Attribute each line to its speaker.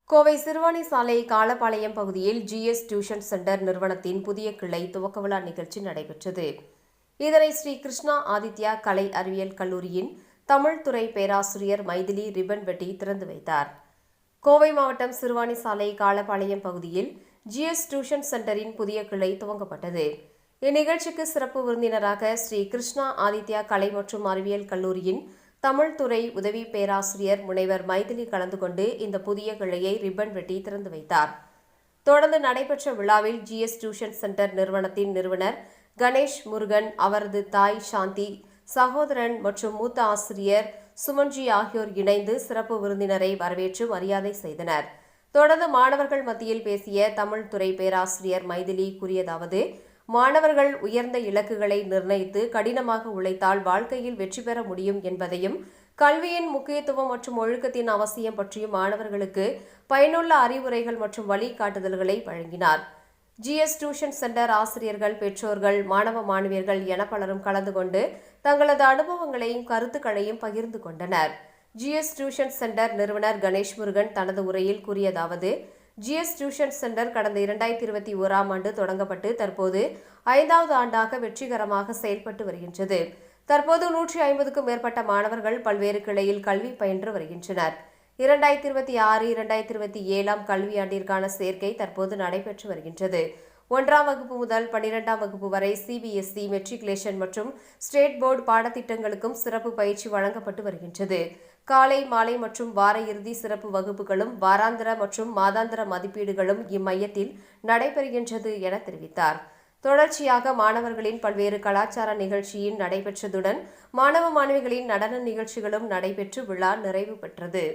Speaker 1: கோவை சிறுவாணி சாலை காலப்பாளையம் பகுதியில் GS tuition centre நிறுவனத்தின் புதிய கிளை துவக்க விழா நிகழ்ச்சி நடைபெற்றது. இதனை ஸ்ரீ கிருஷ்ணா ஆதித்யா கலை அறிவியல் கல்லூரியின் தமிழ் துறை பேராசிரியர் மைதிலி ரிப்பன் வெட்டி திறந்து வைத்தார். கோவை மாவட்டம் சிறுவாணி சாலை காலப்பாளையம் பகுதியில் GS டியூஷன் சென்டரின் புதிய கிளை துவங்கப்பட்டது. இந்நிகழ்ச்சிக்கு சிறப்பு விருந்தினராக ஸ்ரீ கிருஷ்ணா ஆதித்யா கலை மற்றும் அறிவியல் கல்லூரியின் தமிழ் துறை உதவி பேராசிரியர் முனைவர் மைதிலி கலந்து கொண்டு இந்த புதிய கிளையை ரிப்பன் வெட்டி திறந்து வைத்தார். தொடர்ந்து நடைபெற்ற விழாவில் GS டியூஷன் சென்டர் நிறுவனத்தின் நிறுவனர் கணேஷ் முருகன், அவரது தாய் சாந்தி, சகோதரன் மற்றும் மூத்த ஆசிரியர் சுமன்ஜி ஆகியோர் இணைந்து சிறப்பு விருந்தினரை வரவேற்று மரியாதை செய்தனர். தொடர்ந்து மாணவர்கள் மத்தியில் பேசிய தமிழ் துறை பேராசிரியர் மைதிலி கூறியதாவது: மாணவர்கள் உயர்ந்த இலக்குகளை நிர்ணயித்து கடினமாக உழைத்தால் வாழ்க்கையில் வெற்றி பெற முடியும் என்பதையும், கல்வியின் முக்கியத்துவம் மற்றும் ஒழுக்கத்தின் அவசியம் பற்றியும் மாணவர்களுக்கு பயனுள்ள அறிவுரைகள் மற்றும் வழிகாட்டுதல்களை வழங்கினார். GS டியூஷன் சென்டர் ஆசிரியர்கள், பெற்றோர்கள், மாணவ மாணவியர்கள் என பலரும் கலந்து கொண்டு தங்களது அனுபவங்களையும் கருத்துக்களையும் பகிர்ந்து கொண்டனர். GS டியூஷன் சென்டர் நிறுவனர் கணேஷ் முருகன் தனது உரையில் கூறியதாவது: GS டியூஷன் சென்டர் கடந்த 2021ஆம் ஆண்டு தொடங்கப்பட்டு தற்போது 5வது ஆண்டாக வெற்றிகரமாக செயல்பட்டு வருகின்றது. தற்போது 150க்கும் மேற்பட்ட மாணவர்கள் பல்வேறு கிளையில் கல்வி பயின்று வருகின்றனர். 2026-2027ஆம் கல்வியாண்டிற்கான சேர்க்கை தற்போது நடைபெற்று வருகின்றது. 1ஆம் வகுப்பு முதல் 12ஆம் வகுப்பு வரை CBSE, மெட்ரிகுலேஷன் மற்றும் ஸ்டேட் போர்டு பாடத்திட்டங்களுக்கும் சிறப்பு பயிற்சி வழங்கப்பட்டு வருகின்றது. காலை, மாலை மற்றும் வார இறுதி சிறப்பு வகுப்புகளும் வாராந்திர மற்றும் மாதாந்திர மதிப்பீடுகளும் இம்மையத்தில் நடைபெறுகின்றது என தெரிவித்தார். தொடர்ச்சியாக மாணவர்களின் பல்வேறு கலாச்சார நிகழ்ச்சியின் நடைபெற்றதுடன் மாணவ மாணவிகளின் நடன நிகழ்ச்சிகளும் நடைபெற்று விழா நிறைவு பெற்றது.